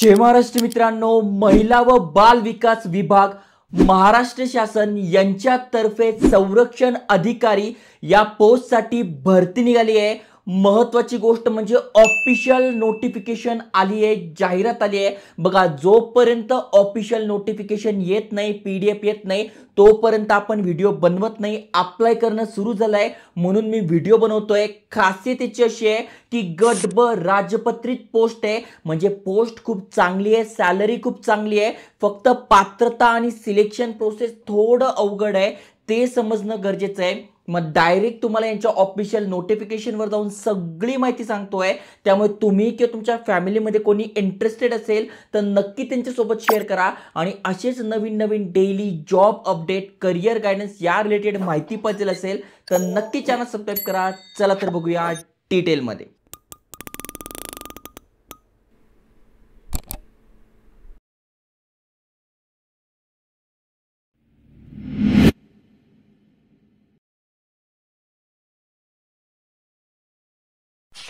जय महाराष्ट्र मित्रांनो, महिला व बाल विकास विभाग महाराष्ट्र शासन यांच्यातर्फे संरक्षण अधिकारी या पोस्टसाठी भरती निघाली आहे। महत्त्वाची गोष्ट म्हणजे ऑफिशियल नोटिफिकेशन आली आहे, जाहिरात आली आहे। बघा, जोपर्यंत ऑफिशियल नोटिफिकेशन येत नाही, पीडीएफ येत नाही, तोपर्यंत आपण व्हिडिओ बनवत नाही। अप्लाय करणं सुरू झालंय म्हणून मी व्हिडिओ बनवतोय। खासियत याची अशी आहे की गट ब राजपत्रित पोस्ट आहे, म्हणजे पोस्ट खूप चांगली आहे, सॅलरी खूप चांगली आहे। फक्त पात्रता आणि सिलेक्शन प्रोसेस थोडं अवघड आहे, ते समजणं गरजेचं आहे। मग डायरेक्ट तुम्हाला यांच्या ऑफिशियल नोटिफिकेशन वर जाऊन सगळी माहिती सांगतोय। त्यामुळे तुम्ही किंवा तुमच्या फॅमिलीमध्ये कोणी इंटरेस्टेड असेल तर नक्की त्यांच्यासोबत शेअर करा आणि असेच नवीन नवीन daily job update, career guidance या रिलेटेड माहिती पाहिजे असेल तर नक्की चॅनल सबस्क्राइब करा। चला तर बघूया डिटेलमध्ये।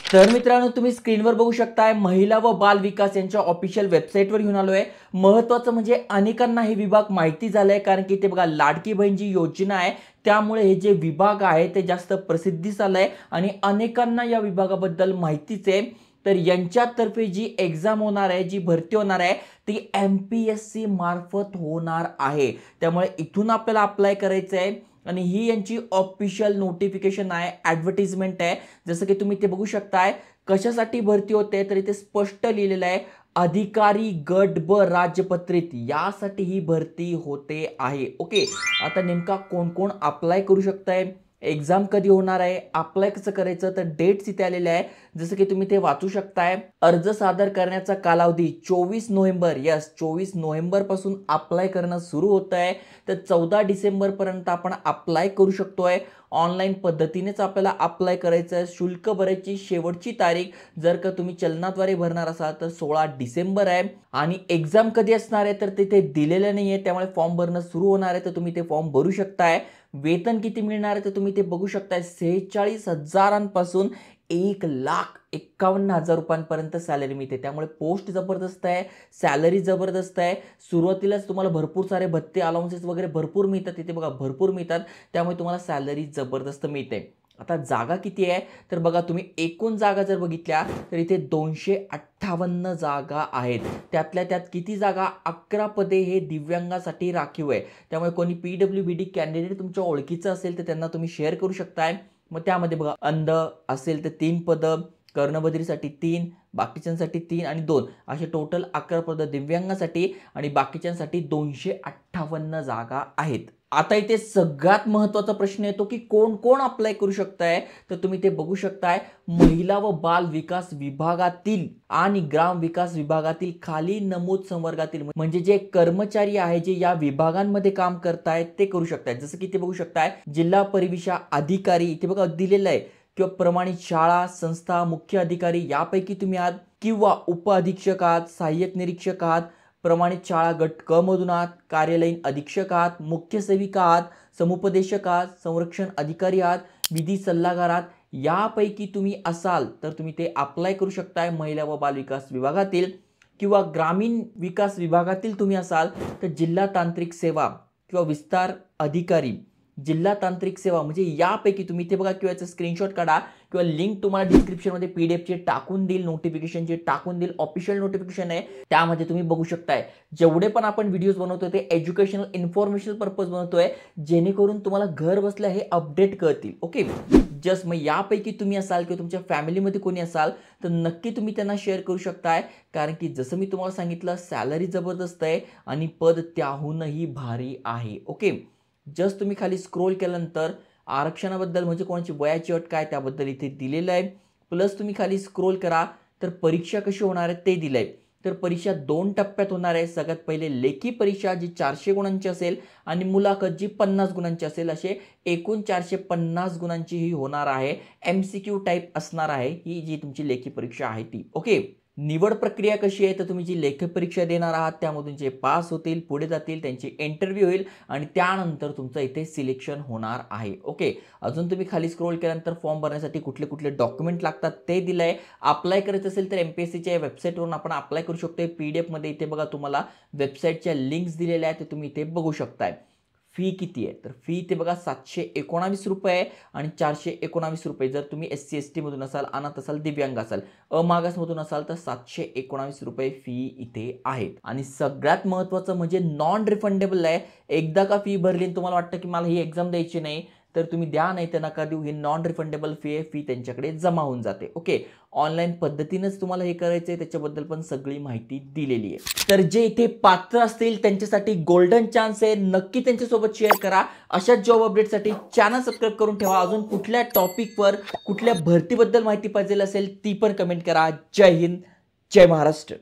तर मित्रांनो, तुम्ही स्क्रीनवर बघू शकताय, महिला व बाल विकास यांच्या ऑफिशियल वेबसाईटवर घेऊन आलोय। महत्त्वाचं म्हणजे अनेकांना हे विभाग माहिती झालंय, कारण की ते बघा, लाडकी बहीण जी योजना आहे त्यामुळे हे जे विभाग आहे ते जास्त प्रसिद्धीस आलंय आणि अनेकांना या विभागाबद्दल माहितीच आहे। तर यांच्यातर्फे जी एग्जाम होणार आहे, जी भरती होणार आहे ती MPSC मार्फत होणार आहे। त्यामुळे इथून आपल्याला अप्लाय करायचं आहे आणि ही यांची ऑफिशियल नोटिफिकेशन आहे, ॲडव्हर्टाइजमेंट आहे। जसं की तुम्ही ते बघू शकताय, कशासाठी भरती होते तर इथे स्पष्ट लिहिलेलं आहे, अधिकारी गट ब राजपत्रित यासाठी ही भरती होते आहे। ओके, आता नेमका कोण कोण अप्लाय करू शकताय, एग्जाम कधी होणार आहे, अप्लाय कसं करायचं, तर डेट्स इथे आलेले आहे। जसं की तुम्ही ते वाचू शकताय। अर्ज सादर करण्याचा कालावधी 24 नोव्हेंबर, यस 24 नोव्हेंबर पासून अप्लाय करणं सुरू होत आहे। तर 14 डिसेंबर पर्यंत आपण अप्लाय करू शकतोय। ऑनलाईन पद्धतीनेच आपल्याला अप्लाय करायचं आहे। शुल्क भरायची शेवटची तारीख जर का तुम्ही चलनाद्वारे भरणार असाल तर 16 डिसेंबर आहे आणि एग्जाम कधी असणार आहे तर तिथे दिलेलं नाहीये, त्यामुळे फॉर्म भरणं सुरू होणार आहे, तर तुम्ही ते फॉर्म भरू शकताय। वेतन किती मिळणार आहे तर तुम्ही ते बघू शकताय, 46,000पासून 1,51,000 रुपयांपर्यंत सॅलरी मिळते। त्यामुळे पोस्ट जबरदस्त आहे, सॅलरी जबरदस्त आहे। सुरुवातीलाच तुम्हाला भरपूर सारे भत्ते, अलाउन्सेस वगैरे भरपूर मिळतात, तिथे बघा भरपूर मिळतात, त्यामुळे तुम्हाला सॅलरी जबरदस्त मिळते। आता जागा किती आहे तर बघा, तुम्ही एकूण जागा जर बघितल्या तर इथे 258 जागा आहेत। त्यातल्या त्यात किती जागा, 11 पदे हे दिव्यांगासाठी राखीव आहे। त्यामुळे कोणी PWBD कॅन्डिडेट तुमच्या ओळखीचं असेल तर त्यांना तुम्ही शेअर करू शकताय। मग त्यामध्ये बघा, अंध असेल तर 3 पदं, कर्णबधिरीसाठी 3, बाकीच्यांसाठी 3 आणि 2 असे टोटल 11 पदं दिव्यांगासाठी आणि बाकीच्यांसाठी 258 जागा आहेत। आता इथे सगळ्यात महत्त्वाचा प्रश्न येतो की कोण कोण अप्लाय करू शकताय, तर तुम्ही ते बघू शकताय, महिला व बाल विकास विभागातील आणि ग्राम विकास विभागातील खाली नमूद संवर्गातील, म्हणजे जे कर्मचारी आहे जे या विभागांमध्ये काम करतायत ते करू शकतायत। जसं की ते बघू शकताय, जिल्हा परिविशा अधिकारी इथे बघा दिलेलं आहे, किंवा प्रमाणित शाळा संस्था मुख्य अधिकारी यापैकी तुम्ही आहात, किंवा उप अधीक्षक आहात, सहाय्यक निरीक्षक आहात, प्रमाणित शाळा गट क मधून आहात, कार्यालयीन अधीक्षक आहात, मुख्य सेविका आहात, समुपदेशक आहात, संरक्षण अधिकारी आहात, विधी सल्लागार आहात, यापैकी तुम्ही असाल तर तुम्ही ते अप्लाय करू शकताय महिला व बाल विकास विभागातील। किंवा ग्रामीण विकास विभागातील तुम्ही असाल तर जिल्हा तांत्रिक सेवा किंवा विस्तार अधिकारी, जिल्हा तांत्रिक सेवा, म्हणजे यापैकी तुम्ही ते बघा, किंवा याचा स्क्रीनशॉट काढा किंवा लिंक तुम्हाला डिस्क्रिप्शन मध्ये PDF चे टाकून देईल, नोटिफिकेशनचे टाकून देईल। ऑफिशियल नोटिफिकेशन आहे, त्यामध्ये तुम्ही बघू शकताय। जेवढे पण आपण व्हिडिओज बनवतोय ते एज्युकेशनल इन्फॉर्मेशन पर्पज बनवतोय, जेणेकरून तुम्हाला घर बसल्या हे अपडेट कळतील। ओके, जस्ट मग यापैकी तुम्ही असाल किंवा तुमच्या फॅमिलीमध्ये कोणी असाल तर नक्की तुम्ही त्यांना शेअर करू शकताय, कारण की जसं मी तुम्हाला सांगितलं, सॅलरी जबरदस्त आहे आणि पद त्याहूनही भारी आहे। ओके, जस्ट तुम्ही खाली स्क्रोल केल्यानंतर आरक्षणाबद्दल, म्हणजे कोणाची वयाची अट काय त्याबद्दल इथे दिलेलं आहे। प्लस तुम्ही खाली स्क्रोल करा तर परीक्षा कशी होणार आहे ते दिलंय। तर परीक्षा 2 टप्प्यात होणार आहे। सगळ्यात पहिले लेखी परीक्षा जी 400 गुणांची असेल आणि मुलाखत जी 50 गुणांची असेल, असे एकूण 450 गुणांची ही होणार आहे। MCQ टाईप असणार आहे ही जी तुमची लेखी परीक्षा आहे ती। ओके, निवड प्रक्रिया कशी आहे तर तुम्ही जी लेखी परीक्षा देणार आहात त्यामधून जे पास होतील पुढे जातील त्यांची इंटरव्ह्यू होईल आणि त्यानंतर तुमचं इथे सिलेक्शन होणार आहे. ओके. अजून तुम्ही खाली स्क्रोल केल्यानंतर फॉर्म भरण्यासाठी कुठले कुठले डॉक्युमेंट लागतात ते दिलंय. अप्लाय करायचं असेल तर एमपीएससीच्या वेबसाईटवरून आपण अप्लाय करू शकतो. पीडीएफ मध्ये इथे बघा तुम्हाला वेबसाईटच्या लिंक्स दिलेल्या आहेत ते तुम्ही इथे बघू शकताय. फी किती आहे तर फी इथे बघा 719 रुपये आणि 419 रुपये. जर तुम्ही SC ST मधून असाल, अनाथ असाल, दिव्यांग असाल, अमागासमधून असाल तर 719 रुपये फी इथे आहेत. आणि सगळ्यात महत्त्वाचं म्हणजे नॉन रिफंडेबल आहे. एकदा का फी भरली आणि तुम्हाला वाटतं की मला ही एक्झाम द्यायची नाही तर तुम्ही द्या, नाही तर नका देऊ. ही नॉन रिफंडेबल फी आहे. फी त्यांच्याकडे जमा होऊन जाते. ओके. ऑनलाईन पद्धतीनेच तुम्हाला हे करायचंय त्याच्याबद्दल पण सगळी माहिती दिलेली आहे. तर जे इथे पात्र असतील त्यांच्यासाठी गोल्डन चान्स आहे. नक्की त्यांच्यासोबत शेअर करा. अशा जॉब अपडेटसाठी चॅनल सबस्क्राईब करून ठेवा. अजून कुठल्या टॉपिकवर कुठल्या भरतीबद्दल माहिती पाहिजे असेल ती पण कमेंट करा. जय हिंद, जय महाराष्ट्र.